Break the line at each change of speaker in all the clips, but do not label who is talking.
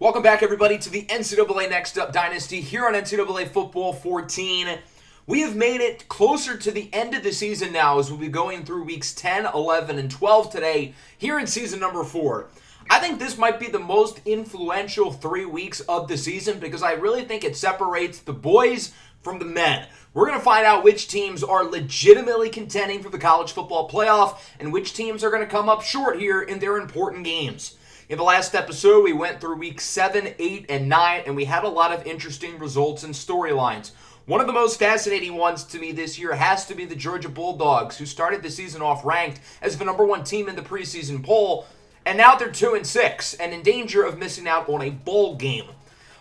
Welcome back, everybody, to the NCAA Next Up Dynasty here on NCAA Football 14. We have made it closer to the end of the season now as we'll be going through weeks 10, 11, and 12 today here in season number 4. I think this might be the most influential 3 weeks of the season because I really think it separates the boys from the men. We're going to find out which teams are legitimately contending for the college football playoff and which teams are going to come up short here in their important games. In the last episode, we went through weeks 7, 8, and 9, and we had a lot of interesting results and storylines. One of the most fascinating ones to me this year has to be the Georgia Bulldogs, who started the season off ranked as the number 1 team in the preseason poll, and now they're 2-6 and in danger of missing out on a bowl game.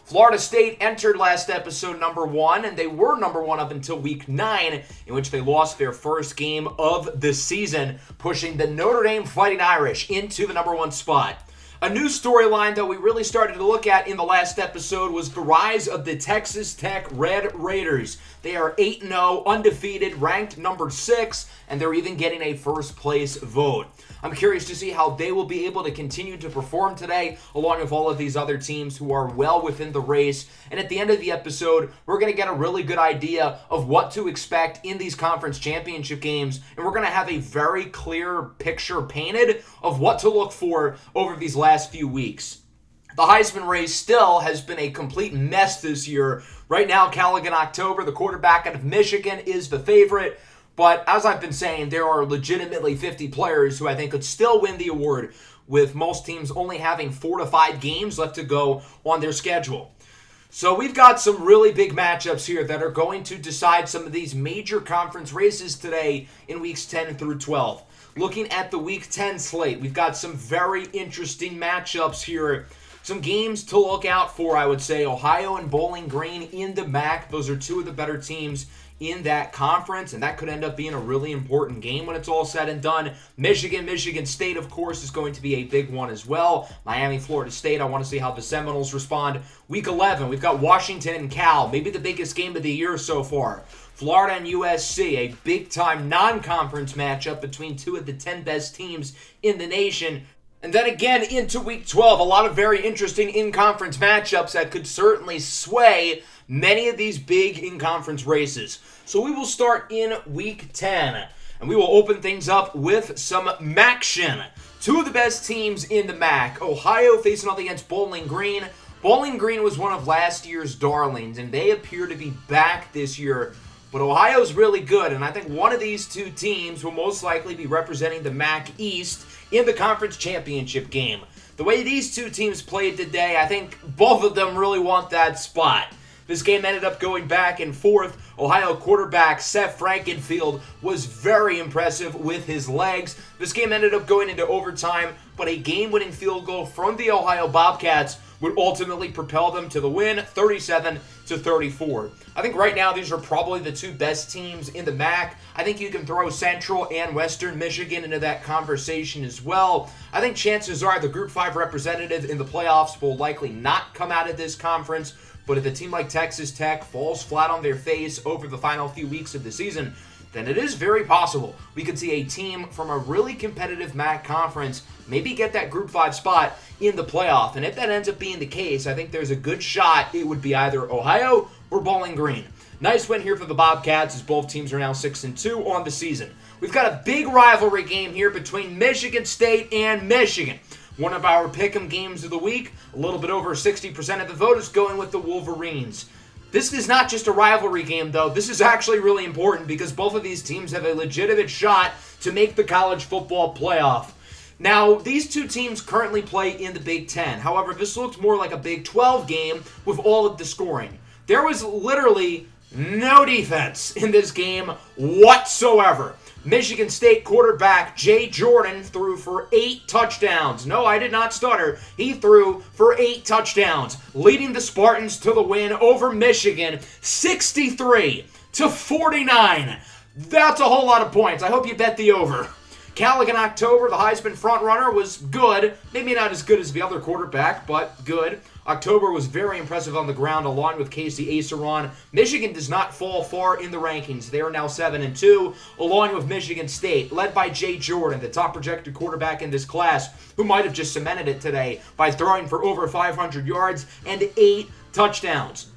Florida State entered last episode number 1, and they were number 1 up until week 9, in which they lost their first game of the season, pushing the Notre Dame Fighting Irish into the number 1 spot. A new storyline that we really started to look at in the last episode was the rise of the Texas Tech Red Raiders. They are 8-0, undefeated, ranked number 6, and they're even getting a first place vote. I'm curious to see how they will be able to continue to perform today, along with all of these other teams who are well within the race. And at the end of the episode, we're going to get a really good idea of what to expect in these conference championship games, and we're going to have a very clear picture painted of what to look for over these last few weeks. The Heisman race still has been a complete mess this year. Right now, Callaghan October, the quarterback out of Michigan, is the favorite. But as I've been saying, there are legitimately 50 players who I think could still win the award, with most teams only having 4 to 5 games left to go on their schedule. So we've got some really big matchups here that are going to decide some of these major conference races today in weeks 10 through 12. Looking at the week 10 slate, we've got some very interesting matchups here. Some games to look out for, I would say. Ohio and Bowling Green in the MAC. Those are 2 of the better teams in that conference, and that could end up being a really important game when it's all said and done. Michigan State, of course, is going to be a big one as well. Miami, Florida State, I want to see how the Seminoles respond. Week 11, we've got Washington and Cal, maybe the biggest game of the year so far. Florida and USC, a big-time non-conference matchup between 2 of the 10 best teams in the nation. And then again into week 12, a lot of very interesting in-conference matchups that could certainly sway many of these big in-conference races. So we will start in week 10, and we will open things up with some MACtion. 2 of the best teams in the MAC. Ohio facing off against Bowling Green. Bowling Green was one of last year's darlings, and they appear to be back this year. But Ohio's really good, and I think one of these 2 teams will most likely be representing the MAC East in the conference championship game. The way these 2 teams played today, I think both of them really want that spot. This game ended up going back and forth. Ohio quarterback Seth Frankenfield was very impressive with his legs. This game ended up going into overtime, but a game-winning field goal from the Ohio Bobcats would ultimately propel them to the win, 37-34. I think right now these are probably the 2 best teams in the MAC. I think you can throw Central and Western Michigan into that conversation as well. I think chances are the Group 5 representative in the playoffs will likely not come out of this conference. But if a team like Texas Tech falls flat on their face over the final few weeks of the season, then it is very possible we could see a team from a really competitive MAC conference maybe get that Group 5 spot in the playoff. And if that ends up being the case, I think there's a good shot it would be either Ohio or Bowling Green. Nice win here for the Bobcats as both teams are now 6-2 on the season. We've got a big rivalry game here between Michigan State and Michigan. One of our pick'em games of the week, a little bit over 60% of the vote is going with the Wolverines. This is not just a rivalry game, though. This is actually really important because both of these teams have a legitimate shot to make the college football playoff. Now, these 2 teams currently play in the Big Ten. However, this looks more like a Big 12 game with all of the scoring. There was literally no defense in this game whatsoever. Michigan State quarterback Jay Jordan threw for 8 touchdowns. No, I did not stutter. He threw for 8 touchdowns, leading the Spartans to the win over Michigan, 63-49. That's a whole lot of points. I hope you bet the over. Calic in October, the Heisman frontrunner, was good. Maybe not as good as the other quarterback, but good. October was very impressive on the ground, along with Casey Aceron. Michigan does not fall far in the rankings. They are now 7-2, along with Michigan State, led by Jay Jordan, the top projected quarterback in this class, who might have just cemented it today by throwing for over 500 yards and 8 touchdowns.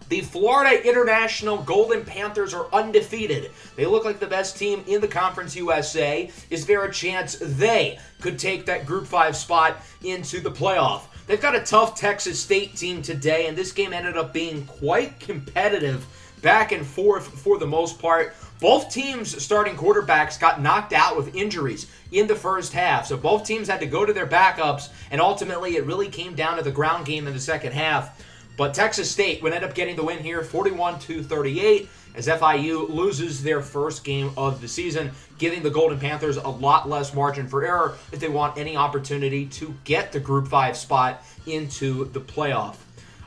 The Florida International Golden Panthers are undefeated. They look like the best team in the Conference USA. Is there a chance they could take that Group 5 spot into the playoff? They've got a tough Texas State team today, and this game ended up being quite competitive, back and forth for the most part. Both teams' starting quarterbacks got knocked out with injuries in the first half, so both teams had to go to their backups, and ultimately it really came down to the ground game in the second half. But Texas State would end up getting the win here, 41-38, as FIU loses their first game of the season, giving the Golden Panthers a lot less margin for error if they want any opportunity to get the Group 5 spot into the playoff.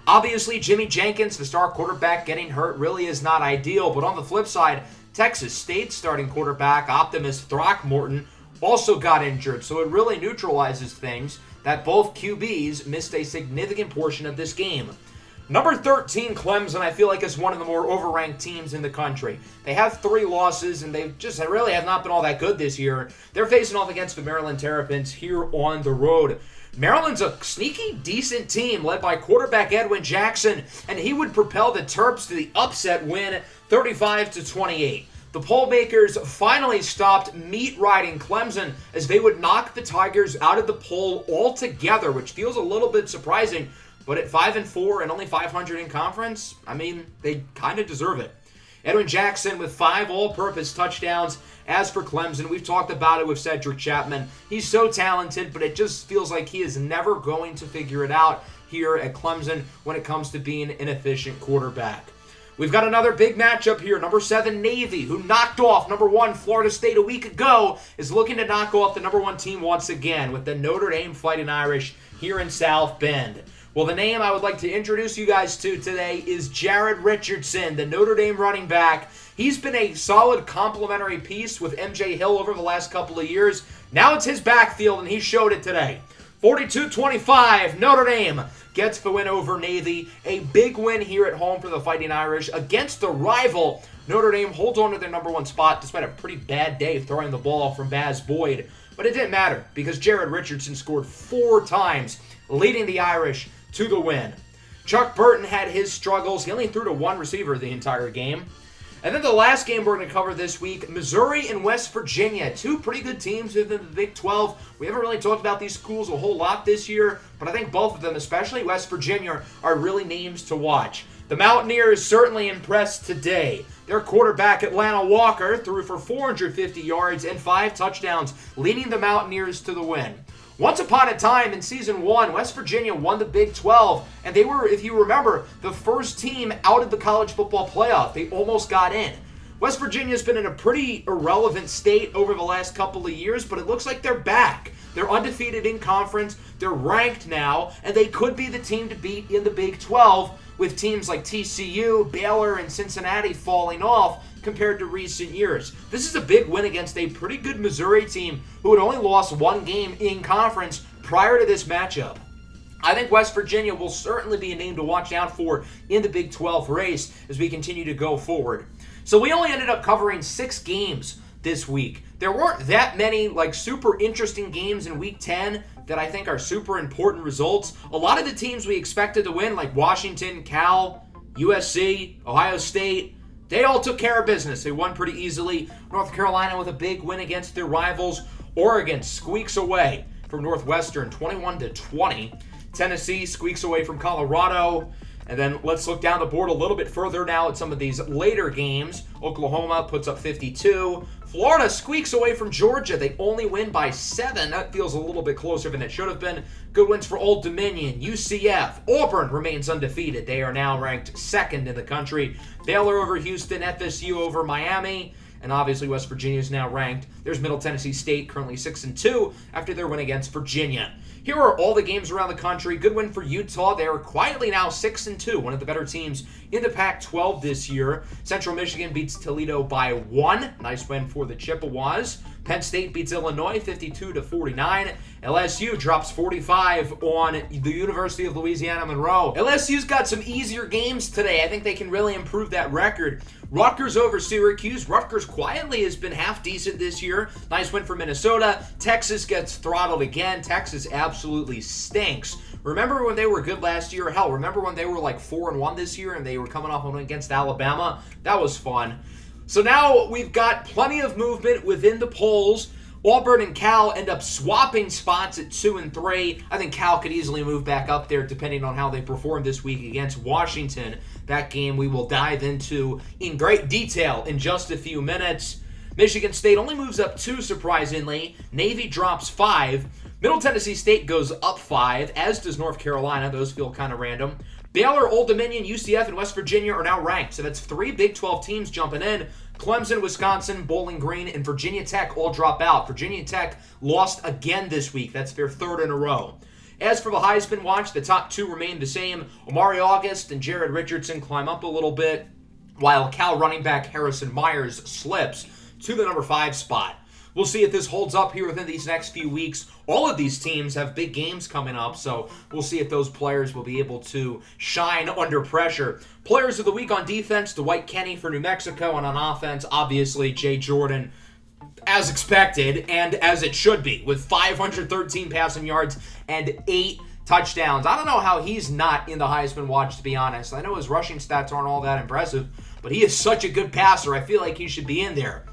Obviously, Jimmy Jenkins, the star quarterback, getting hurt really is not ideal, but on the flip side, Texas State's starting quarterback, Optimus Throckmorton, also got injured, so it really neutralizes things that both QBs missed a significant portion of this game. Number 13, Clemson, I feel like is one of the more overranked teams in the country. They have 3 losses, and they really have not been all that good this year. They're facing off against the Maryland Terrapins here on the road. Maryland's a sneaky, decent team led by quarterback Edwin Jackson, and he would propel the Terps to the upset win, 35-28. The poll makers finally stopped meat-riding Clemson as they would knock the Tigers out of the poll altogether, which feels a little bit surprising. But at 5-4 and only 500 in conference, I mean, they kind of deserve it. Edwin Jackson with 5 all-purpose touchdowns. As for Clemson, we've talked about it with Cedric Chapman. He's so talented, but it just feels like he is never going to figure it out here at Clemson when it comes to being an efficient quarterback. We've got another big matchup here. Number 7, Navy, who knocked off number 1, Florida State a week ago, is looking to knock off the number 1 team once again with the Notre Dame Fighting Irish here in South Bend. Well, the name I would like to introduce you guys to today is Jared Richardson, the Notre Dame running back. He's been a solid complementary piece with MJ Hill over the last couple of years. Now it's his backfield, and he showed it today. 42-25, Notre Dame gets the win over Navy. A big win here at home for the Fighting Irish against the rival. Notre Dame holds on to their number 1 spot despite a pretty bad day throwing the ball from Baz Boyd. But it didn't matter because Jared Richardson scored 4 times, leading the Irish to the win. Chuck Burton had his struggles. He only threw to 1 receiver the entire game. And then the last game we're going to cover this week, Missouri and West Virginia. 2 pretty good teams within the Big 12. We haven't really talked about these schools a whole lot this year, but I think both of them, especially West Virginia, are really names to watch. The Mountaineers certainly impressed today. Their quarterback, Atlanta Walker, threw for 450 yards and 5 touchdowns, leading the Mountaineers to the win. Once upon a time in Season 1, West Virginia won the Big 12, and they were, if you remember, the first team out of the college football playoff. They almost got in. West Virginia's been in a pretty irrelevant state over the last couple of years, but it looks like they're back. They're undefeated in conference, they're ranked now, and they could be the team to beat in the Big 12, with teams like TCU, Baylor, and Cincinnati falling off compared to recent years. This is a big win against a pretty good Missouri team who had only lost 1 game in conference prior to this matchup. I think West Virginia will certainly be a name to watch out for in the Big 12 race as we continue to go forward. So we only ended up covering 6 games this week. There weren't that many super interesting games in Week 10 that I think are super important results. A lot of the teams we expected to win, like Washington, Cal, USC, Ohio State, they all took care of business. They won pretty easily. North Carolina with a big win against their rivals. Oregon squeaks away from Northwestern 21-20. Tennessee squeaks away from Colorado. And then let's look down the board a little bit further now at some of these later games. Oklahoma puts up 52. Florida squeaks away from Georgia. They only win by 7. That feels a little bit closer than it should have been. Good wins for Old Dominion, UCF. Auburn remains undefeated. They are now ranked 2nd in the country. Baylor over Houston, FSU over Miami. And obviously West Virginia is now ranked. There's Middle Tennessee State, currently 6-2 after their win against Virginia. Here are all the games around the country. Good win for Utah. They are quietly now 6-2, one of the better teams in the Pac-12 this year. Central Michigan beats Toledo by 1. Nice win for the Chippewas. Penn State beats Illinois 52-49. LSU drops 45 on the University of Louisiana Monroe. LSU's got some easier games today. I think they can really improve that record. Rutgers over Syracuse. Rutgers quietly has been half decent this year. Nice win for Minnesota. Texas gets throttled again. Texas absolutely stinks. Remember when they were good last year? Hell, remember when they were like 4-1 this year and they were coming off a win against Alabama? That was fun. So now we've got plenty of movement within the polls. Auburn and Cal end up swapping spots at 2 and 3. I think Cal could easily move back up there depending on how they perform this week against Washington. That game we will dive into in great detail in just a few minutes. Michigan State only moves up 2, surprisingly. Navy drops 5. Middle Tennessee State goes up 5, as does North Carolina. Those feel kind of random. Baylor, Old Dominion, UCF, and West Virginia are now ranked. So that's 3 Big 12 teams jumping in. Clemson, Wisconsin, Bowling Green, and Virginia Tech all drop out. Virginia Tech lost again this week. That's their 3rd in a row. As for the Heisman watch, the top 2 remain the same. Omari August and Jared Richardson climb up a little bit, while Cal running back Harrison Myers slips to the number 5 spot. We'll see if this holds up here within these next few weeks. All of these teams have big games coming up, so we'll see if those players will be able to shine under pressure. Players of the week on defense, Dwight Kenny for New Mexico, and on offense, obviously, Jay Jordan, as expected, and as it should be, with 513 passing yards and 8 touchdowns. I don't know how he's not in the Heisman watch, to be honest. I know his rushing stats aren't all that impressive, but he is such a good passer. I feel like he should be in there.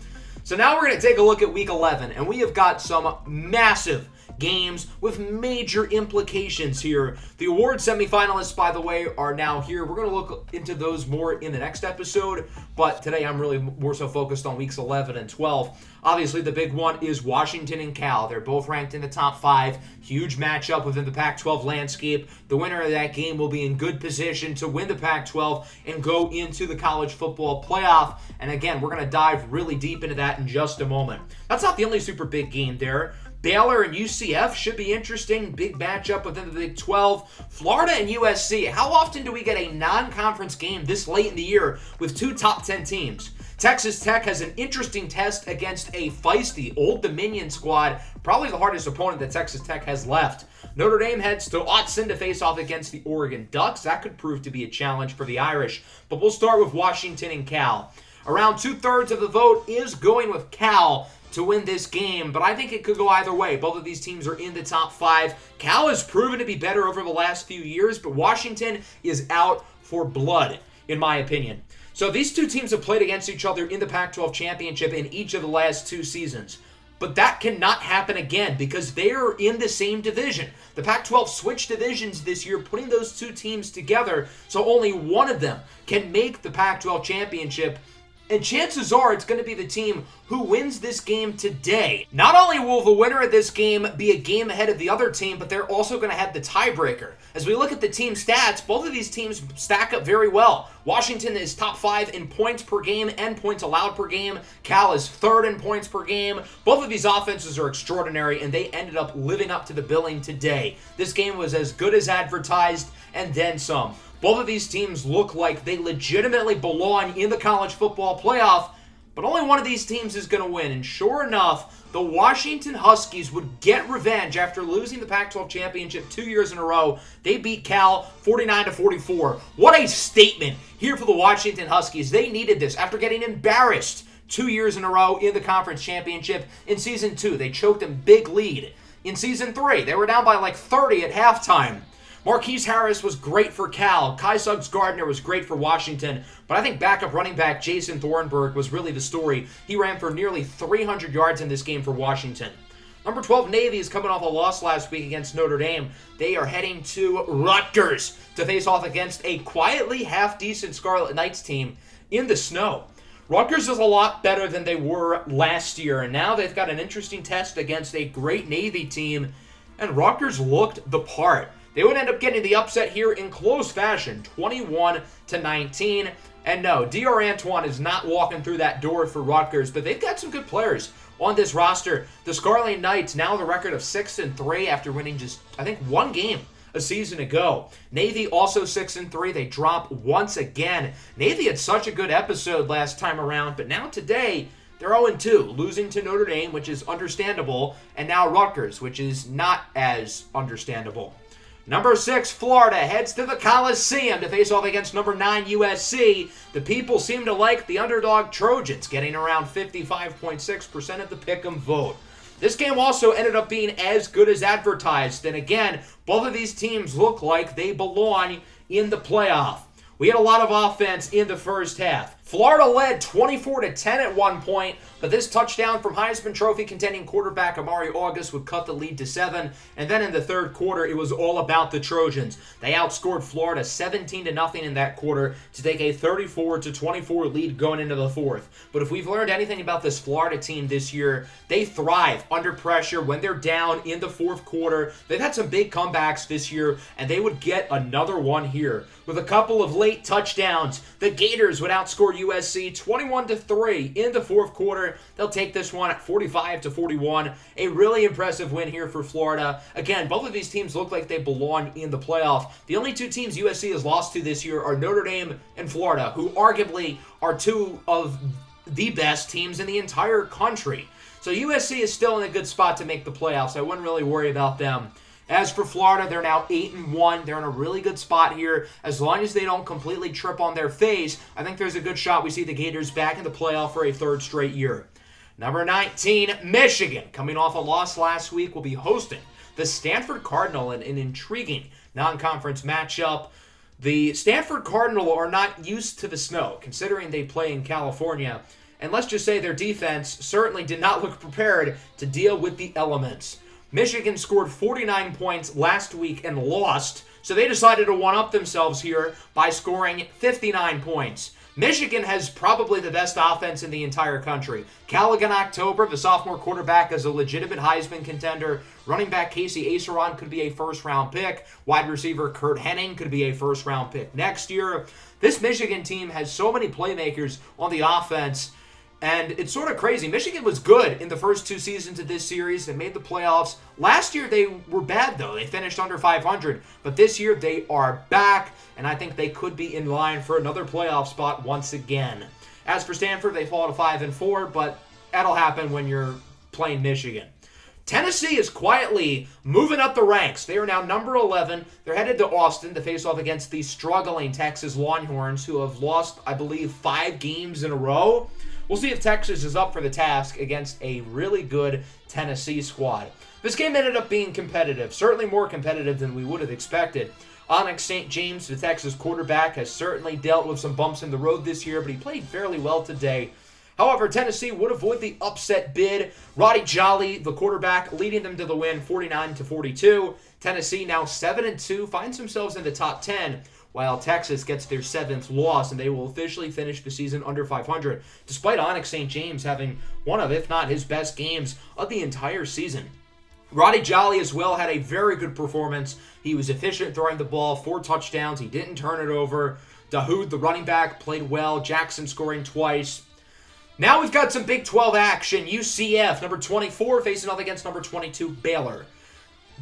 So now we're going to take a look at Week 11, and we have got some massive games with major implications here. The award semifinalists, by the way, are now here. We're going to look into those more in the next episode, but today I'm really more so focused on Weeks 11 and 12. Obviously, the big one is Washington and Cal. They're both ranked in the top 5. Huge matchup within the Pac-12 landscape. The winner of that game will be in good position to win the Pac-12 and go into the college football playoff. And again, we're going to dive really deep into that in just a moment. That's not the only super big game there. Baylor and UCF should be interesting. Big matchup within the Big 12. Florida and USC. How often do we get a non-conference game this late in the year with 2 top 10 teams? Texas Tech has an interesting test against a feisty Old Dominion squad, probably the hardest opponent that Texas Tech has left. Notre Dame heads to Autzen to face off against the Oregon Ducks. That could prove to be a challenge for the Irish. But we'll start with Washington and Cal. Around 2/3 of the vote is going with Cal to win this game, but I think it could go either way. Both of these teams are in the top 5. Cal has proven to be better over the last few years, but Washington is out for blood, in my opinion. So these two teams have played against each other in the Pac-12 championship in each of the last 2 seasons. But that cannot happen again because they are in the same division. The Pac-12 switched divisions this year, putting those 2 teams together, so only one of them can make the Pac-12 championship. And chances are it's going to be the team who wins this game today. Not only will the winner of this game be a game ahead of the other team, but they're also going to have the tiebreaker. As we look at the team stats, both of these teams stack up very well. Washington is top 5 in points per game and points allowed per game. Cal is 3rd in points per game. Both of these offenses are extraordinary, and they ended up living up to the billing today. This game was as good as advertised, and then some. Both of these teams look like they legitimately belong in the college football playoff, but only one of these teams is going to win. And sure enough, the Washington Huskies would get revenge after losing the Pac-12 championship 2 years in a row. They beat Cal 49-44. What a statement here for the Washington Huskies. They needed this after getting embarrassed 2 years in a row in the conference championship. In Season 2, they choked a big lead. In Season 3, they were down by like 30 at halftime. Marquise Harris was great for Cal. Kai Suggs-Gardner was great for Washington. But I think backup running back Jason Thornburg was really the story. He ran for nearly 300 yards in this game for Washington. Number 12, Navy, is coming off a loss last week against Notre Dame. They are heading to Rutgers to face off against a quietly half-decent Scarlet Knights team in the snow. Rutgers is a lot better than they were last year, and now they've got an interesting test against a great Navy team, and Rutgers looked the part. They would end up getting the upset here in close fashion, 21-19. And no, DR Antoine is not walking through that door for Rutgers, but they've got some good players on this roster. The Scarlet Knights now the record of 6-3 after winning just, I think, 1 game a season ago. Navy also 6-3. They drop once again. Navy had such a good episode last time around, but now today they're 0-2, losing to Notre Dame, which is understandable, and now Rutgers, which is not as understandable. Number 6, Florida heads to the Coliseum to face off against number 9, USC. The people seem to like the underdog Trojans, getting around 55.6% of the pick'em vote. This game also ended up being as good as advertised, and again, both of these teams look like they belong in the playoff. We had a lot of offense in the first half. Florida led 24-10 at one point, but this touchdown from Heisman Trophy contending quarterback Amari August would cut the lead to 7, and then in the third quarter, it was all about the Trojans. They outscored Florida 17-0 in that quarter to take a 34-24 lead going into the fourth. But if we've learned anything about this Florida team this year, they thrive under pressure when they're down in the fourth quarter. They've had some big comebacks this year, and they would get another one here. With a couple of late touchdowns, the Gators would outscore USC 21-3 in the fourth quarter. They'll take this one at 45-41. A really impressive win here for Florida. Again, both of these teams look like they belong in the playoff. The only two teams USC has lost to this year are Notre Dame and Florida, who arguably are two of the best teams in the entire country. So USC is still in a good spot to make the playoffs. I wouldn't really worry about them. As for Florida, they're now 8-1. They're in a really good spot here. As long as they don't completely trip on their face, I think there's a good shot we see the Gators back in the playoff for a third straight year. Number 19, Michigan, coming off a loss last week, will be hosting the Stanford Cardinal in an intriguing non-conference matchup. The Stanford Cardinal are not used to the snow, considering they play in California. And let's just say their defense certainly did not look prepared to deal with the elements. Michigan scored 49 points last week and lost, so they decided to one-up themselves here by scoring 59 points. Michigan has probably the best offense in the entire country. Callaghan October, the sophomore quarterback, is a legitimate Heisman contender. Running back Casey Aceron could be a first-round pick. Wide receiver Kurt Henning could be a first-round pick next year. This Michigan team has so many playmakers on the offense, and it's sort of crazy. Michigan was good in the first two seasons of this series. They made the playoffs. Last year, they were bad, though. They finished under 500. But this year, they are back, and I think they could be in line for another playoff spot once again. As for Stanford, they fall to 5-4, but that'll happen when you're playing Michigan. Tennessee is quietly moving up the ranks. They are now number 11. They're headed to Austin to face off against the struggling Texas Longhorns, who have lost, I believe, 5 games in a row. We'll see if Texas is up for the task against a really good Tennessee squad. This game ended up being competitive, certainly more competitive than we would have expected. Onyx St. James, the Texas quarterback, has certainly dealt with some bumps in the road this year, but he played fairly well today. However, Tennessee would avoid the upset bid. Roddy Jolly, the quarterback, leading them to the win 49-42. Tennessee now 7-2, finds themselves in the top 10. While Texas gets their 7th loss, and they will officially finish the season under 500, despite Onyx St. James having one of, if not his best games of the entire season. Roddy Jolly as well had a very good performance. He was efficient throwing the ball, 4 touchdowns. He didn't turn it over. Dahoud, the running back, played well. Jackson scoring twice. Now we've got some Big 12 action. UCF, number 24, facing off against number 22, Baylor.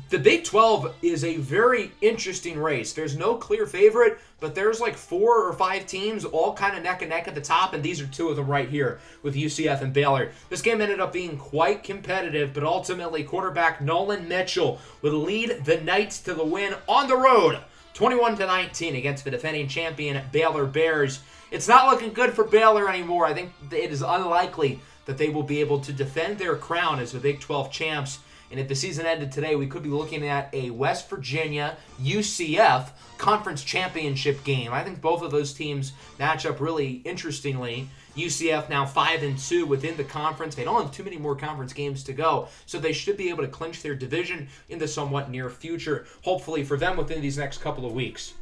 The Big 12 is a very interesting race. There's no clear favorite, but there's like 4 or 5 teams all kind of neck and neck at the top, and these are 2 of them right here with UCF and Baylor. This game ended up being quite competitive, but ultimately quarterback Nolan Mitchell would lead the Knights to the win on the road, 21-19 against the defending champion Baylor Bears. It's not looking good for Baylor anymore. I think it is unlikely that they will be able to defend their crown as the Big 12 champs. And if the season ended today, we could be looking at a West Virginia UCF conference championship game. I think both of those teams match up really interestingly. UCF now 5-2 within the conference. They don't have too many more conference games to go, so they should be able to clinch their division in the somewhat near future, hopefully for them within these next couple of weeks.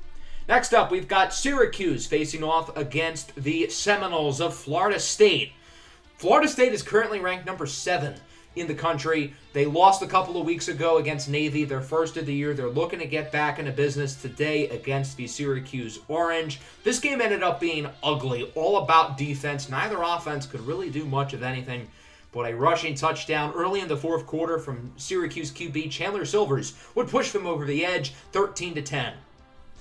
Next up, we've got Syracuse facing off against the Seminoles of Florida State. Florida State is currently ranked number 7 in the country. They lost a couple of weeks ago against Navy, their first of the year. They're looking to get back into business today against the Syracuse Orange. This game ended up being ugly, all about defense. Neither offense could really do much of anything, but a rushing touchdown early in the fourth quarter from Syracuse QB Chandler Silvers would push them over the edge, 13-10.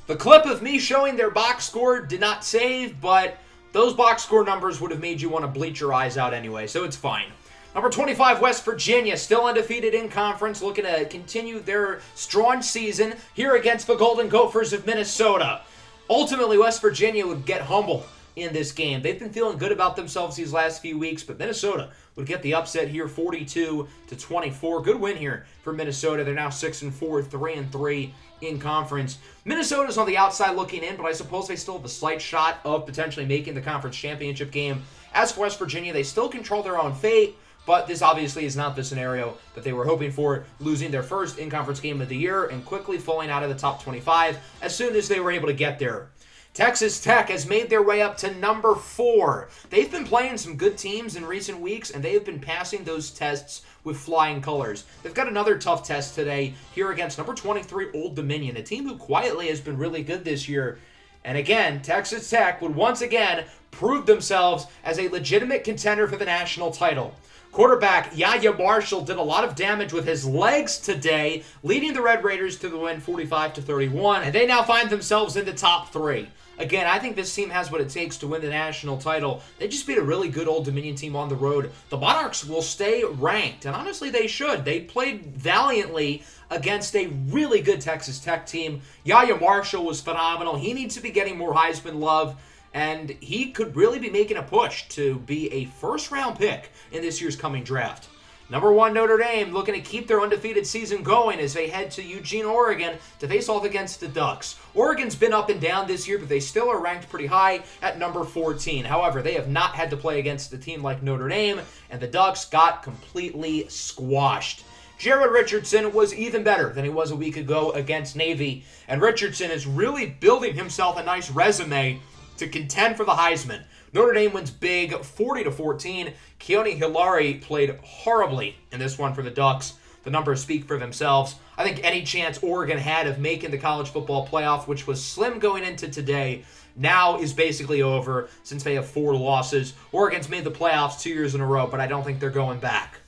The clip of me showing their box score did not save, but those box score numbers would have made you want to bleach your eyes out anyway, so it's fine. Number 25, West Virginia, still undefeated in conference, looking to continue their strong season here against the Golden Gophers of Minnesota. Ultimately, West Virginia would get humbled in this game. They've been feeling good about themselves these last few weeks, but Minnesota would get the upset here, 42-24. Good win here for Minnesota. They're now 6-4, 3-3 in conference. Minnesota's on the outside looking in, but I suppose they still have a slight shot of potentially making the conference championship game. As for West Virginia, they still control their own fate, but this obviously is not the scenario that they were hoping for, losing their first in-conference game of the year and quickly falling out of the top 25 as soon as they were able to get there. Texas Tech has made their way up to number 4. They've been playing some good teams in recent weeks, and they have been passing those tests with flying colors. They've got another tough test today here against number 23, Old Dominion, a team who quietly has been really good this year. And again, Texas Tech would once again prove themselves as a legitimate contender for the national title. Quarterback Yahya Marshall did a lot of damage with his legs today, leading the Red Raiders to the win 45-31, and they now find themselves in the top 3. Again, I think this team has what it takes to win the national title. They just beat a really good Old Dominion team on the road. The Monarchs will stay ranked, and honestly, they should. They played valiantly against a really good Texas Tech team. Yahya Marshall was phenomenal. He needs to be getting more Heisman love, and he could really be making a push to be a first-round pick in this year's coming draft. Number 1, Notre Dame, looking to keep their undefeated season going as they head to Eugene, Oregon to face off against the Ducks. Oregon's been up and down this year, but they still are ranked pretty high at number 14. However, they have not had to play against a team like Notre Dame, and the Ducks got completely squashed. Jared Richardson was even better than he was a week ago against Navy, and Richardson is really building himself a nice resume to contend for the Heisman. Notre Dame wins big, 40-14. Keone Hilary played horribly in this one for the Ducks. The numbers speak for themselves. I think any chance Oregon had of making the college football playoff, which was slim going into today, now is basically over since they have 4 losses. Oregon's made the playoffs 2 years in a row, but I don't think they're going back.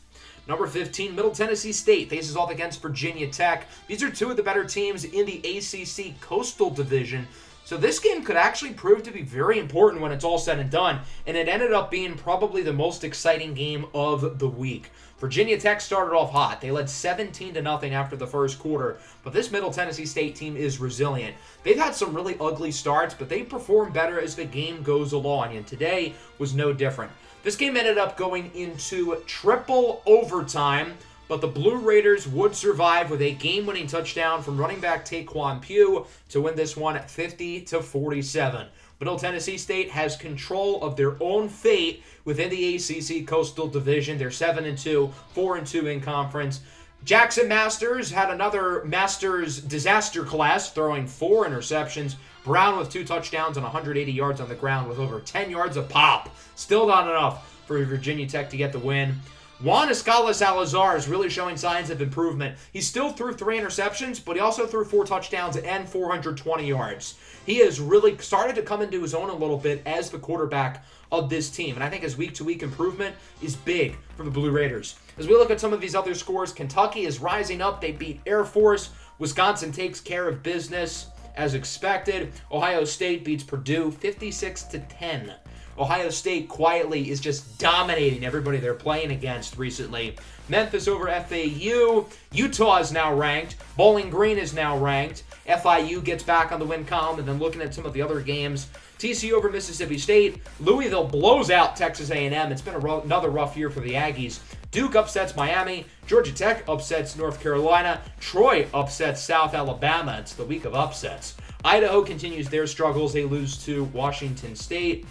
Number 15, Middle Tennessee State faces off against Virginia Tech. These are 2 of the better teams in the ACC Coastal Division. So this game could actually prove to be very important when it's all said and done, and it ended up being probably the most exciting game of the week. Virginia Tech started off hot. They led 17-0 after the first quarter, but this Middle Tennessee State team is resilient. They've had some really ugly starts, but they perform better as the game goes along, and today was no different. This game ended up going into triple overtime, but the Blue Raiders would survive with a game-winning touchdown from running back Taquan Pugh to win this one 50-47. Middle Tennessee State has control of their own fate within the ACC Coastal Division. They're 7-2, 4-2 in conference. Jackson Masters had another Masters disaster class, throwing 4 interceptions. Brown with 2 touchdowns and 180 yards on the ground with over 10 yards a pop. Still not enough for Virginia Tech to get the win. Juan Escala Salazar is really showing signs of improvement. He still threw 3 interceptions, but he also threw 4 touchdowns and 420 yards. He has really started to come into his own a little bit as the quarterback of this team, and I think his week-to-week improvement is big for the Blue Raiders. As we look at some of these other scores, Kentucky is rising up. They beat Air Force. Wisconsin takes care of business as expected. Ohio State beats Purdue 56-10. Ohio State quietly is just dominating everybody they're playing against recently. Memphis over FAU. Utah is now ranked. Bowling Green is now ranked. FIU gets back on the win column, and then looking at some of the other games, TCU over Mississippi State. Louisville blows out Texas A&M. It's been another rough year for the Aggies. Duke upsets Miami. Georgia Tech upsets North Carolina. Troy upsets South Alabama. It's the week of upsets. Idaho continues their struggles. They lose to Washington State.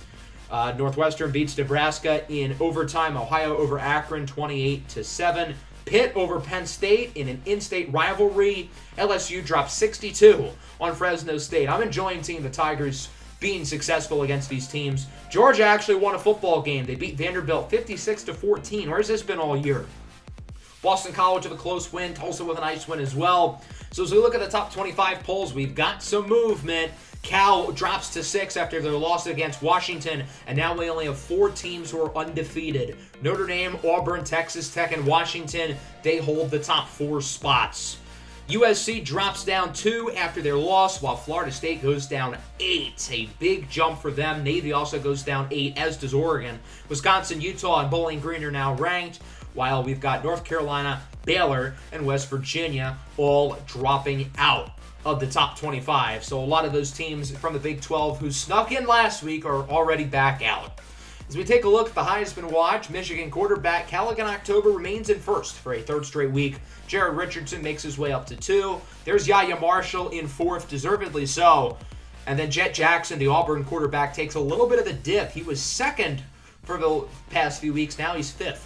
Northwestern beats Nebraska in overtime. Ohio over Akron 28-7. Pitt over Penn State in an in-state rivalry. LSU drops 62 on Fresno State. I'm enjoying seeing the Tigers being successful against these teams. Georgia actually won a football game. They beat Vanderbilt 56-14. Where's this been all year? Boston College with a close win. Tulsa with a nice win as well. So as we look at the top 25 polls, we've got some movement. Cal drops to 6 after their loss against Washington, and now we only have 4 teams who are undefeated. Notre Dame, Auburn, Texas Tech, and Washington, they hold the top 4 spots. USC drops down 2 after their loss, while Florida State goes down 8. A big jump for them. Navy also goes down 8, as does Oregon. Wisconsin, Utah, and Bowling Green are now ranked, while we've got North Carolina, Baylor, and West Virginia all dropping out of the top 25. So a lot of those teams from the Big 12 who snuck in last week are already back out. As we take a look at the Heisman watch, Michigan quarterback Callaghan October remains in first for a third straight week. Jared Richardson makes his way up to 2. There's Yahya Marshall in 4th, deservedly so. And then Jet Jackson, the Auburn quarterback, takes a little bit of a dip. He was 2nd for the past few weeks. Now he's 5th.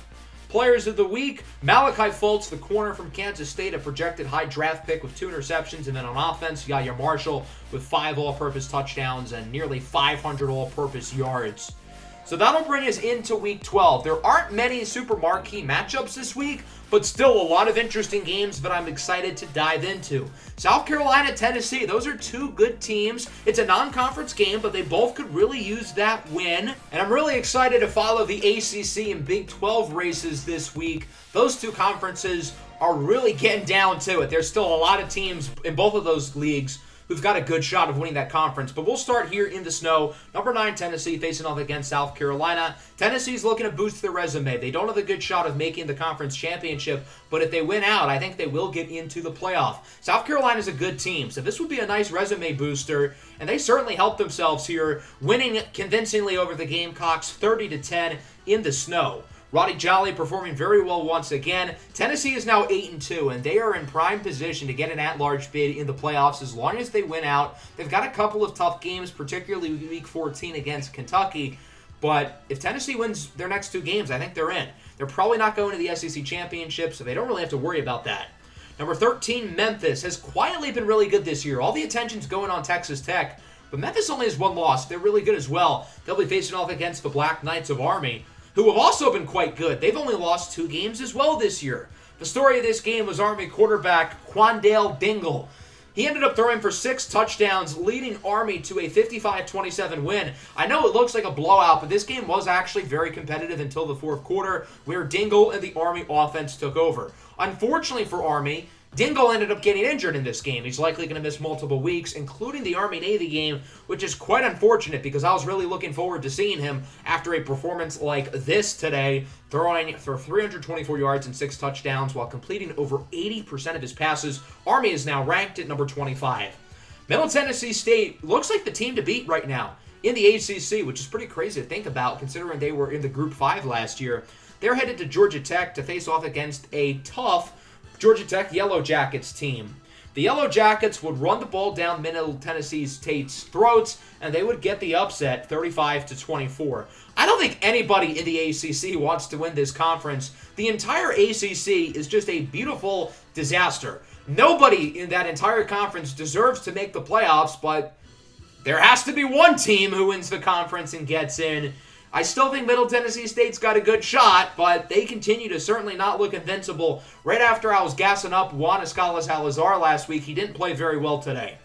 Players of the week, Malachi Fultz, the corner from Kansas State, a projected high draft pick with 2 interceptions. And then on offense, Yahya Marshall with 5 all-purpose touchdowns and nearly 500 all-purpose yards. So that'll bring us into Week 12. There aren't many super marquee matchups this week, but still a lot of interesting games that I'm excited to dive into. South Carolina, Tennessee, those are 2 good teams. It's a non-conference game, but they both could really use that win. And I'm really excited to follow the ACC and Big 12 races this week. Those 2 conferences are really getting down to it. There's still a lot of teams in both of those leagues who've got a good shot of winning that conference. But we'll start here in the snow. Number 9, Tennessee, facing off against South Carolina. Tennessee's looking to boost their resume. They don't have a good shot of making the conference championship, but if they win out, I think they will get into the playoff. South Carolina's a good team, so this would be a nice resume booster, and they certainly helped themselves here, winning convincingly over the Gamecocks 30-10 in the snow. Roddy Jolly performing very well once again. Tennessee is now 8-2, and they are in prime position to get an at-large bid in the playoffs as long as they win out. They've got a couple of tough games, particularly Week 14 against Kentucky. But if Tennessee wins their next 2 games, I think they're in. They're probably not going to the SEC Championship, so they don't really have to worry about that. Number 13, Memphis, has quietly been really good this year. All the attention's going on Texas Tech, but Memphis only has 1 loss. They're really good as well. They'll be facing off against the Black Knights of Army, who have also been quite good. They've only lost 2 games as well this year. The story of this game was Army quarterback Quandale Dingle. He ended up throwing for 6 touchdowns, leading Army to a 55-27 win. I know it looks like a blowout, but this game was actually very competitive until the 4th quarter, where Dingle and the Army offense took over. Unfortunately for Army, Dingle ended up getting injured in this game. He's likely going to miss multiple weeks, including the Army-Navy game, which is quite unfortunate because I was really looking forward to seeing him after a performance like this today, throwing for 324 yards and 6 touchdowns while completing over 80% of his passes. Army is now ranked at number 25. Middle Tennessee State looks like the team to beat right now in the ACC, which is pretty crazy to think about considering they were in the Group 5 last year. They're headed to Georgia Tech to face off against a tough Georgia Tech Yellow Jackets team. The Yellow Jackets would run the ball down Middle Tennessee State's throats, and they would get the upset 35-24. I don't think anybody in the ACC wants to win this conference. The entire ACC is just a beautiful disaster. Nobody in that entire conference deserves to make the playoffs, but there has to be one team who wins the conference and gets in. I still think Middle Tennessee State's got a good shot, but they continue to certainly not look invincible. Right after I was gassing up Juan Escala-Salazar last week, he didn't play very well today.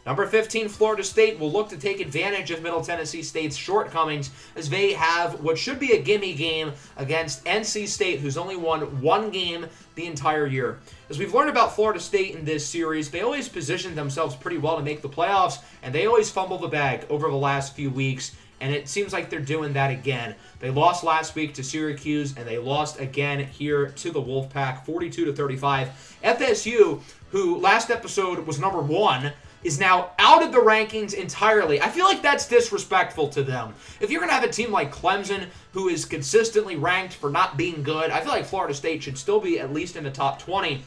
Number 15, Florida State will look to take advantage of Middle Tennessee State's shortcomings as they have what should be a gimme game against NC State, who's only won 1 game the entire year. As we've learned about Florida State in this series, they always position themselves pretty well to make the playoffs, and they always fumble the bag over the last few weeks. And it seems like they're doing that again. They lost last week to Syracuse, and they lost again here to the Wolfpack, 42-35. FSU, who last episode was number 1, is now out of the rankings entirely. I feel like that's disrespectful to them. If you're going to have a team like Clemson, who is consistently ranked for not being good, I feel like Florida State should still be at least in the top 20.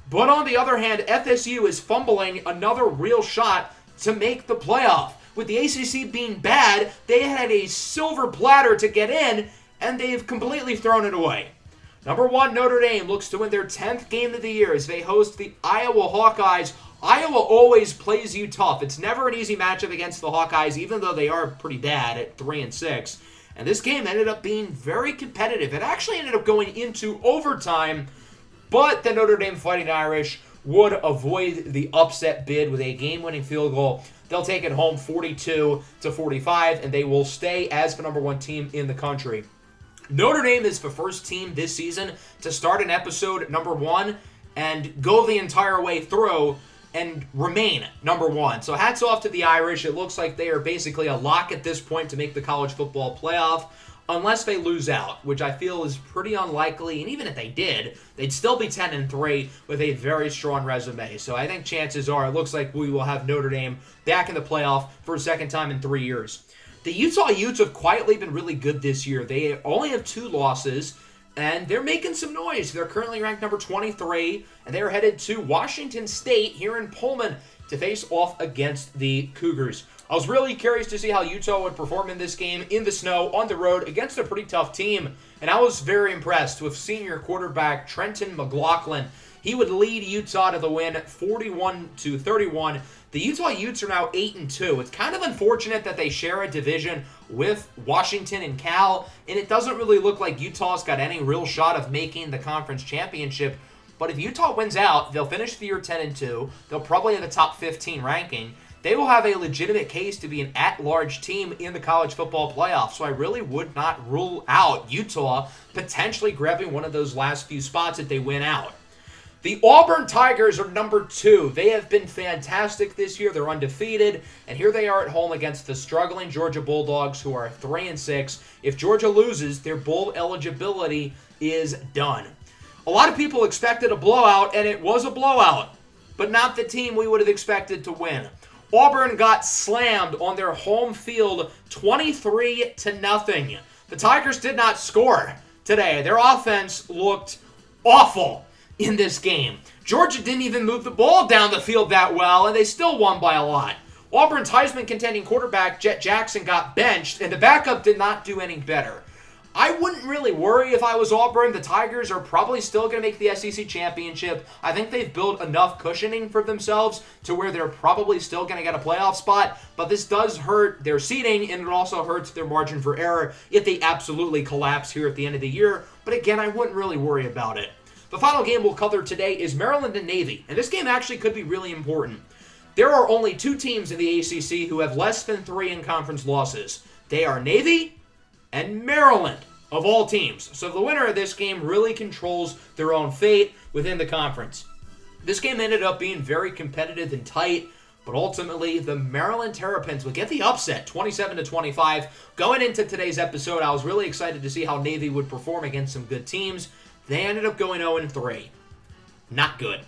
But on the other hand, FSU is fumbling another real shot to make the playoff. With the ACC being bad, they had a silver platter to get in, and they've completely thrown it away. Number 1, Notre Dame looks to win their 10th game of the year as they host the Iowa Hawkeyes. Iowa always plays you tough. It's never an easy matchup against the Hawkeyes, even though they are pretty bad at 3-6. And this game ended up being very competitive. It actually ended up going into overtime, but the Notre Dame Fighting Irish would avoid the upset bid with a game-winning field goal. They'll take it home 42-45, and they will stay as the number 1 team in the country. Notre Dame is the first team this season to start an episode number 1 and go the entire way through and remain number one. So hats off to the Irish. It looks like they are basically a lock at this point to make the college football playoff, unless they lose out, which I feel is pretty unlikely. And even if they did, they'd still be 10-3 with a very strong resume. So I think chances are it looks like we will have Notre Dame back in the playoff for a second time in 3 years. The Utah Utes have quietly been really good this year. They only have 2 losses, and they're making some noise. They're currently ranked number 23, and they're headed to Washington State here in Pullman to face off against the Cougars. I was really curious to see how Utah would perform in this game in the snow on the road against a pretty tough team, and I was very impressed with senior quarterback Trenton McLaughlin. He would lead Utah to the win 41-31. The Utah Utes are now 8-2. It's kind of unfortunate that they share a division with Washington and Cal, and it doesn't really look like Utah's got any real shot of making the conference championship. But if Utah wins out, they'll finish the year 10-2. They'll probably have a top 15 ranking. They will have a legitimate case to be an at-large team in the college football playoff. So I really would not rule out Utah potentially grabbing one of those last few spots if they win out. The Auburn Tigers are number 2. They have been fantastic this year. They're undefeated, and here they are at home against the struggling Georgia Bulldogs, who are 3-6. If Georgia loses, their bowl eligibility is done. A lot of people expected a blowout, and it was a blowout, but not the team we would have expected to win. Auburn got slammed on their home field 23-0. The Tigers did not score today. Their offense looked awful in this game. Georgia didn't even move the ball down the field that well, and they still won by a lot. Auburn's Heisman contending quarterback Jet Jackson got benched, and the backup did not do any better. I wouldn't really worry if I was Auburn. The Tigers are probably still going to make the SEC championship. I think they've built enough cushioning for themselves to where they're probably still going to get a playoff spot, but this does hurt their seeding, and it also hurts their margin for error if they absolutely collapse here at the end of the year. But again, I wouldn't really worry about it. The final game we'll cover today is Maryland and Navy, and this game actually could be really important. There are only 2 teams in the ACC who have less than 3 in-conference losses. They are Navy and Maryland, of all teams. So the winner of this game really controls their own fate within the conference. This game ended up being very competitive and tight, but ultimately the Maryland Terrapins would get the upset, 27-25. Going into today's episode, I was really excited to see how Navy would perform against some good teams. They ended up going 0-3. Not good.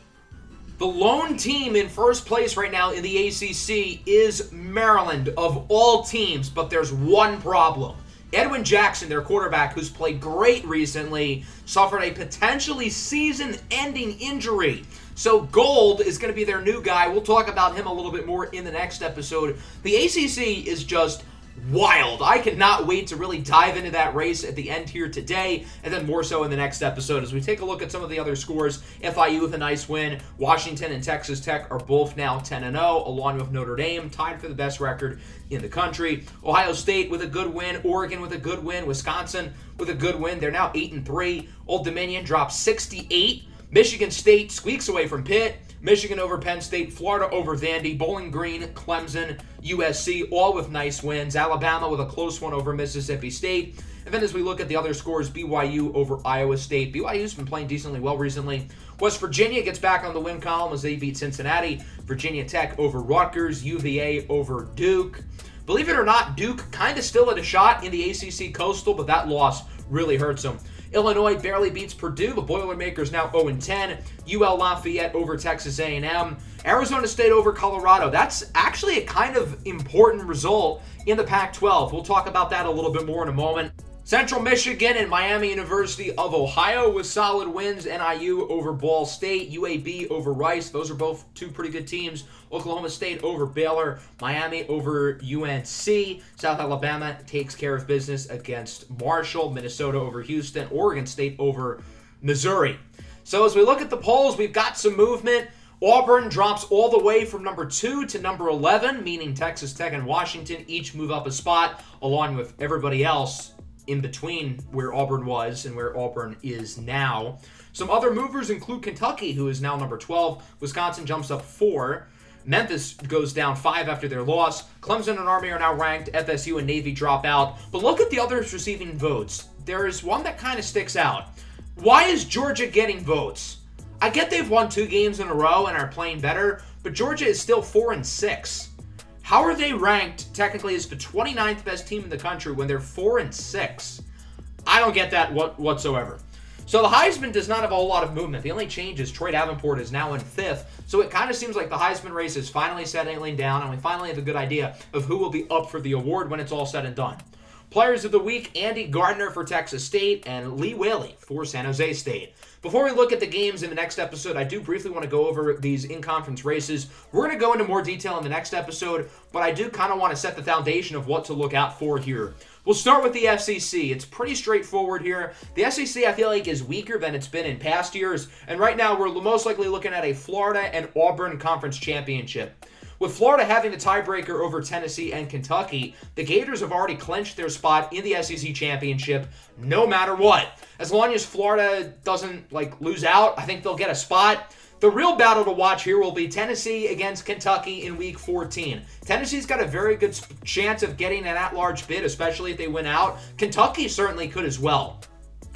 The lone team in first place right now in the ACC is Maryland, of all teams, but there's one problem. Edwin Jackson, their quarterback, who's played great recently, suffered a potentially season-ending injury. So Gold is going to be their new guy. We'll talk about him a little bit more in the next episode. The ACC is just wild. I cannot wait to really dive into that race at the end here today, and then more so in the next episode as we take a look at some of the other scores. FIU with a nice win. Washington and Texas Tech are both now 10-0, along with Notre Dame, tied for the best record in the country. Ohio State with a good win. Oregon with a good win. Wisconsin with a good win. They're now 8-3. Old Dominion drops 68. Michigan State squeaks away from Pitt. Michigan over Penn State, Florida over Vandy, Bowling Green, Clemson, USC, all with nice wins. Alabama with a close one over Mississippi State. And then as we look at the other scores, BYU over Iowa State. BYU's been playing decently well recently. West Virginia gets back on the win column as they beat Cincinnati. Virginia Tech over Rutgers, UVA over Duke. Believe it or not, Duke kind of still had a shot in the ACC Coastal, but that loss really hurts them. Illinois barely beats Purdue. The Boilermakers now 0-10. UL Lafayette over Texas A&M. Arizona State over Colorado. That's actually a kind of important result in the Pac-12. We'll talk about that a little bit more in a moment. Central Michigan and Miami University of Ohio with solid wins. NIU over Ball State. UAB over Rice. Those are both 2 pretty good teams. Oklahoma State over Baylor. Miami over UNC. South Alabama takes care of business against Marshall. Minnesota over Houston. Oregon State over Missouri. So as we look at the polls, we've got some movement. Auburn drops all the way from number 2 to number 11, meaning Texas Tech and Washington each move up a spot, along with everybody else in between where Auburn was and where Auburn is now. Some other movers include Kentucky, who is now number 12. Wisconsin jumps up 4. Memphis goes down 5 after their loss. Clemson and Army are now ranked. FSU and Navy drop out. But look at the others receiving votes. There is one that kind of sticks out. Why is Georgia getting votes? I get they've won 2 games in a row and are playing better, but Georgia is still 4-6. How are they ranked technically as the 29th best team in the country when they're 4-6? I don't get that whatsoever. So the Heisman does not have a whole lot of movement. The only change is Troy Davenport is now in 5th. So it kind of seems like the Heisman race is finally settling down, and we finally have a good idea of who will be up for the award when it's all said and done. Players of the week, Andy Gardner for Texas State and Lee Whaley for San Jose State. Before we look at the games in the next episode, I do briefly want to go over these in-conference races. We're going to go into more detail in the next episode, but I do kind of want to set the foundation of what to look out for here. We'll start with the SEC. It's pretty straightforward here. The SEC, I feel like, is weaker than it's been in past years, and right now we're most likely looking at a Florida and Auburn conference championship. With Florida having the tiebreaker over Tennessee and Kentucky, the Gators have already clinched their spot in the SEC championship no matter what. As long as Florida doesn't lose out, I think they'll get a spot. The real battle to watch here will be Tennessee against Kentucky in Week 14. Tennessee's got a very good chance of getting an at-large bid, especially if they win out. Kentucky certainly could as well.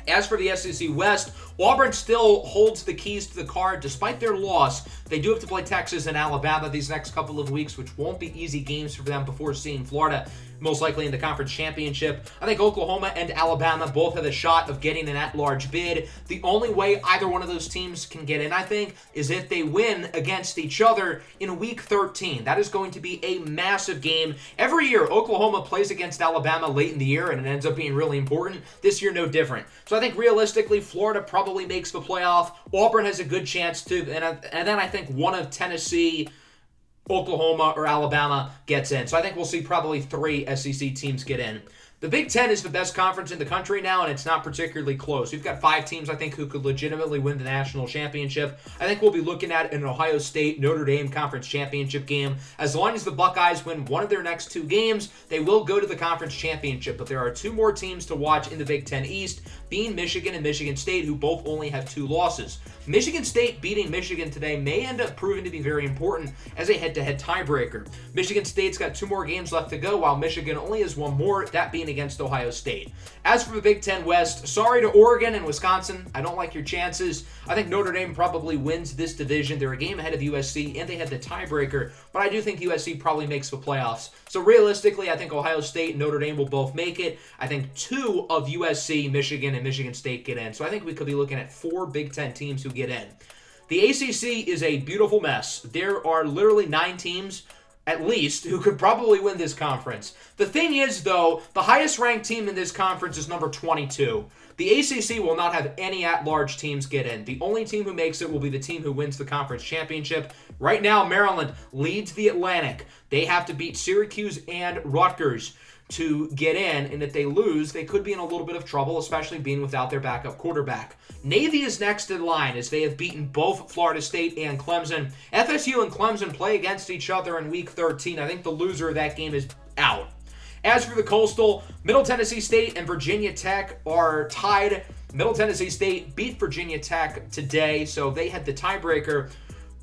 As for the SEC West, Auburn still holds the keys to the card despite their loss. They do have to play Texas and Alabama these next couple of weeks, which won't be easy games for them before seeing Florida most likely in the conference championship. I think Oklahoma and Alabama both have a shot of getting an at-large bid. The only way either one of those teams can get in, I think, is if they win against each other in Week 13. That is going to be a massive game. Every year, Oklahoma plays against Alabama late in the year, and it ends up being really important. This year, no different. So I think realistically, Florida probably makes the playoff. Auburn has a good chance to, and then I think one of Tennessee, Oklahoma, or Alabama gets in. So I think we'll see probably 3 SEC teams get in. The Big Ten is the best conference in the country now, and it's not particularly close. We've got 5 teams, I think, who could legitimately win the national championship. I think we'll be looking at an Ohio State-Notre Dame conference championship game. As long as the Buckeyes win one of their next 2 games, they will go to the conference championship. But there are 2 more teams to watch in the Big Ten East, being Michigan and Michigan State, who both only have 2 losses. Michigan State beating Michigan today may end up proving to be very important as a head-to-head tiebreaker. Michigan State's got 2 more games left to go, while Michigan only has 1 more, that being against Ohio State. As for the Big Ten West, sorry to Oregon and Wisconsin. I don't like your chances. I think Notre Dame probably wins this division. They're a game ahead of USC, and they had the tiebreaker, but I do think USC probably makes the playoffs. So realistically, I think Ohio State and Notre Dame will both make it. I think 2 of USC, Michigan, and Michigan State get in. So I think we could be looking at 4 Big Ten teams who get in. The ACC is a beautiful mess. There are literally 9 teams at least, who could probably win this conference. The thing is, though, the highest-ranked team in this conference is number 22. The ACC will not have any at-large teams get in. The only team who makes it will be the team who wins the conference championship. Right now, Maryland leads the Atlantic. They have to beat Syracuse and Rutgers to get in, and if they lose, they could be in a little bit of trouble, especially being without their backup quarterback. Navy is next in line as they have beaten both Florida State and Clemson. FSU and Clemson play against each other in Week 13. I think the loser of that game is out. As for the Coastal, Middle Tennessee State and Virginia Tech are tied. Middle Tennessee State beat Virginia Tech today, so they had the tiebreaker.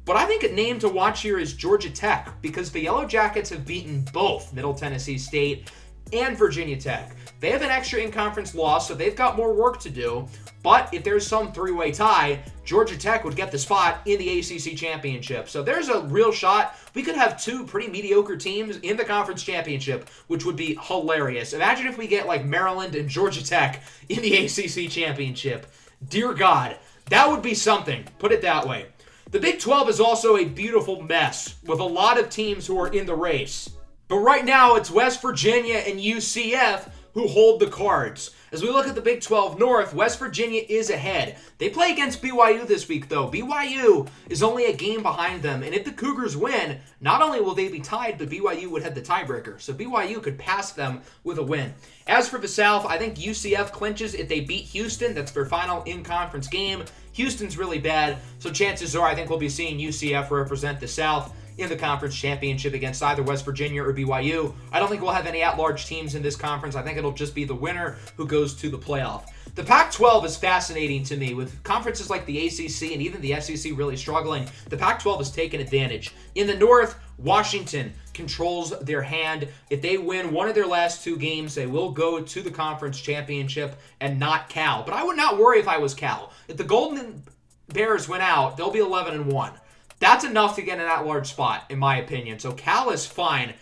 But I think a name to watch here is Georgia Tech, because the Yellow Jackets have beaten both Middle Tennessee State and Virginia Tech. They have an extra in-conference loss, so they've got more work to do. But if there's some 3-way tie, Georgia Tech would get the spot in the ACC championship. So there's a real shot. We could have 2 pretty mediocre teams in the conference championship, which would be hilarious. Imagine if we get Maryland and Georgia Tech in the ACC championship. Dear God, that would be something. Put it that way. The Big 12 is also a beautiful mess with a lot of teams who are in the race. But right now, it's West Virginia and UCF who hold the cards. As we look at the Big 12 North, West Virginia is ahead. They play against BYU this week, though. BYU is only a game behind them, and if the Cougars win, not only will they be tied, but BYU would have the tiebreaker. So BYU could pass them with a win. As for the South, I think UCF clinches if they beat Houston. That's their final in-conference game. Houston's really bad, so chances are I think we'll be seeing UCF represent the South in the conference championship against either West Virginia or BYU. I don't think we'll have any at-large teams in this conference. I think it'll just be the winner who goes to the playoff. The Pac-12 is fascinating to me. With conferences like the ACC and even the SEC really struggling, the Pac-12 has taken advantage. In the North, Washington controls their hand. If they win one of their last 2 games, they will go to the conference championship and not Cal. But I would not worry if I was Cal. If the Golden Bears win out, they'll be 11-1. That's enough to get an at-large spot, in my opinion. So Cal is fine.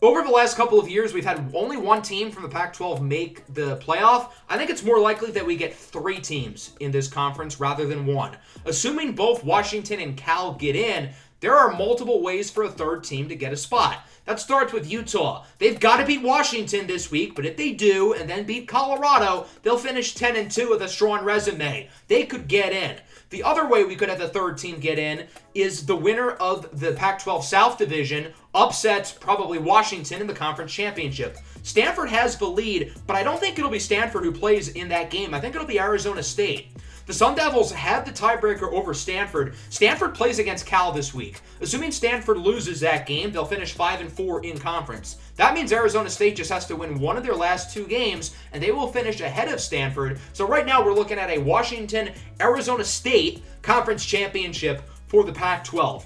Over the last couple of years, we've had only one team from the Pac-12 make the playoff. I think it's more likely that we get 3 teams in this conference rather than 1. Assuming both Washington and Cal get in, there are multiple ways for a third team to get a spot. That starts with Utah. They've got to beat Washington this week, but if they do and then beat Colorado, they'll finish 10-2 with a strong resume. They could get in. The other way we could have the third team get in is the winner of the Pac-12 South Division upsets probably Washington in the conference championship. Stanford has the lead, but I don't think it'll be Stanford who plays in that game. I think it'll be Arizona State. The Sun Devils have the tiebreaker over Stanford. Stanford plays against Cal this week. Assuming Stanford loses that game, they'll finish 5-4 in conference. That means Arizona State just has to win one of their last 2 games, and they will finish ahead of Stanford. So right now we're looking at a Washington-Arizona State conference championship for the Pac-12.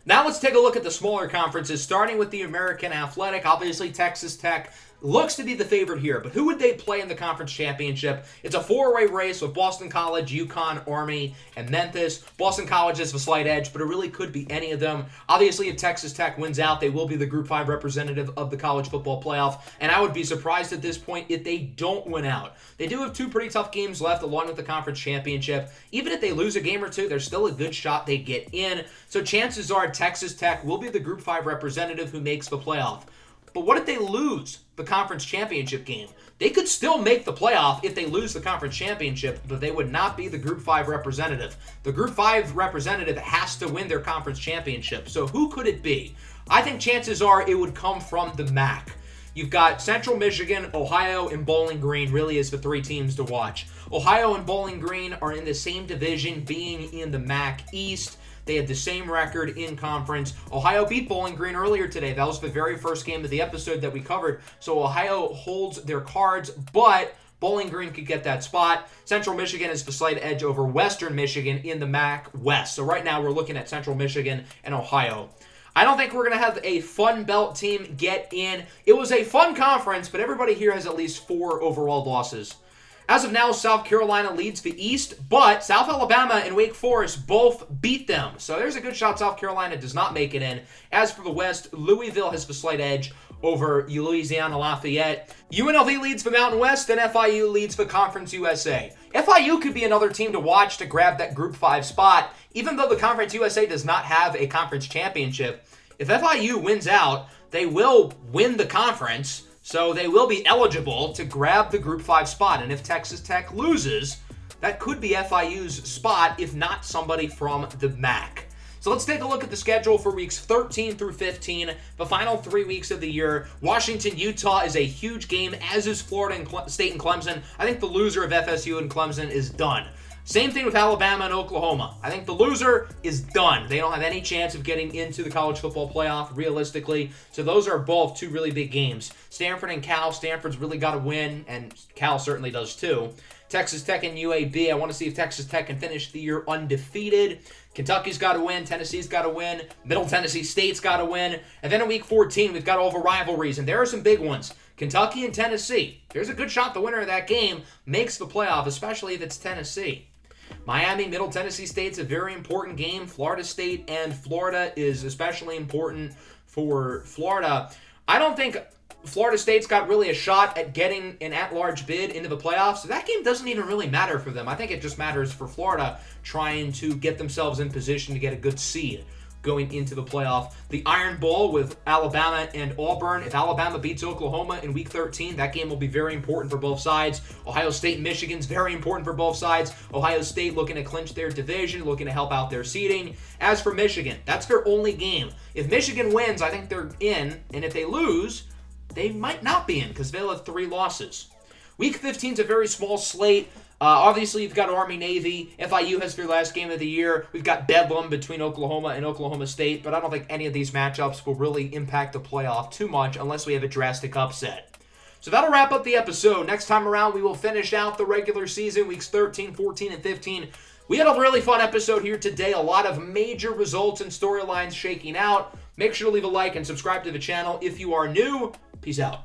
Now let's take a look at the smaller conferences, starting with the American Athletic. Obviously, Texas Tech looks to be the favorite here, but who would they play in the conference championship? It's a 4-way race with Boston College, UConn, Army, and Memphis. Boston College has a slight edge, but it really could be any of them. Obviously, if Texas Tech wins out, they will be the Group 5 representative of the college football playoff, and I would be surprised at this point if they don't win out. They do have 2 pretty tough games left along with the conference championship. Even if they lose a game or 2, there's still a good shot they get in. So chances are Texas Tech will be the Group 5 representative who makes the playoff. But what if they lose the conference championship game? They could still make the playoff if they lose the conference championship, but they would not be the Group 5 representative. The Group 5 representative has to win their conference championship. So who could it be? I think chances are it would come from the MAC. You've got Central Michigan, Ohio, and Bowling Green really is the 3 teams to watch. Ohio and Bowling Green are in the same division, being in the MAC East. They had the same record in conference. Ohio beat Bowling Green earlier today. That was the very first game of the episode that we covered. So Ohio holds their cards, but Bowling Green could get that spot. Central Michigan is the slight edge over Western Michigan in the MAC West. So right now we're looking at Central Michigan and Ohio. I don't think we're going to have a Fun Belt team get in. It was a fun conference, but everybody here has at least 4 overall losses. As of now, South Carolina leads the East, but South Alabama and Wake Forest both beat them. So there's a good shot South Carolina does not make it in. As for the West, Louisville has the slight edge over Louisiana Lafayette. UNLV leads the Mountain West, and FIU leads the Conference USA. FIU could be another team to watch to grab that Group 5 spot. Even though the Conference USA does not have a conference championship, if FIU wins out, they will win the conference. So they will be eligible to grab the Group 5 spot. And if Texas Tech loses, that could be FIU's spot, if not somebody from the MAC. So let's take a look at the schedule for weeks 13 through 15, the final 3 weeks of the year. Washington, Utah is a huge game, as is Florida State and Clemson. I think the loser of FSU and Clemson is done. Same thing with Alabama and Oklahoma. I think the loser is done. They don't have any chance of getting into the college football playoff, realistically. So those are both 2 really big games. Stanford and Cal. Stanford's really got to win, and Cal certainly does too. Texas Tech and UAB. I want to see if Texas Tech can finish the year undefeated. Kentucky's got to win. Tennessee's got to win. Middle Tennessee State's got to win. And then in week 14, we've got all the rivalries, and there are some big ones. Kentucky and Tennessee. There's a good shot the winner of that game makes the playoff, especially if it's Tennessee. Miami, Middle Tennessee State's a very important game. Florida State and Florida is especially important for Florida. I don't think Florida State's got really a shot at getting an at-large bid into the playoffs. So that game doesn't even really matter for them. I think it just matters for Florida trying to get themselves in position to get a good seed going into the playoff. The Iron Bowl with Alabama and Auburn. If Alabama beats Oklahoma in week 13, that game will be very important for both sides. Ohio State and Michigan's very important for both sides. Ohio State looking to clinch their division, looking to help out their seeding. As for Michigan, that's their only game. If Michigan wins, I think they're in, and if they lose, they might not be in because they'll have 3 losses. Week 15 is a very small slate. Obviously, you've got Army-Navy. FIU has their last game of the year. We've got Bedlam between Oklahoma and Oklahoma State, but I don't think any of these matchups will really impact the playoff too much unless we have a drastic upset. So that'll wrap up the episode. Next time around, we will finish out the regular season, weeks 13, 14, and 15. We had a really fun episode here today. A lot of major results and storylines shaking out. Make sure to leave a like and subscribe to the channel if you are new. Peace out.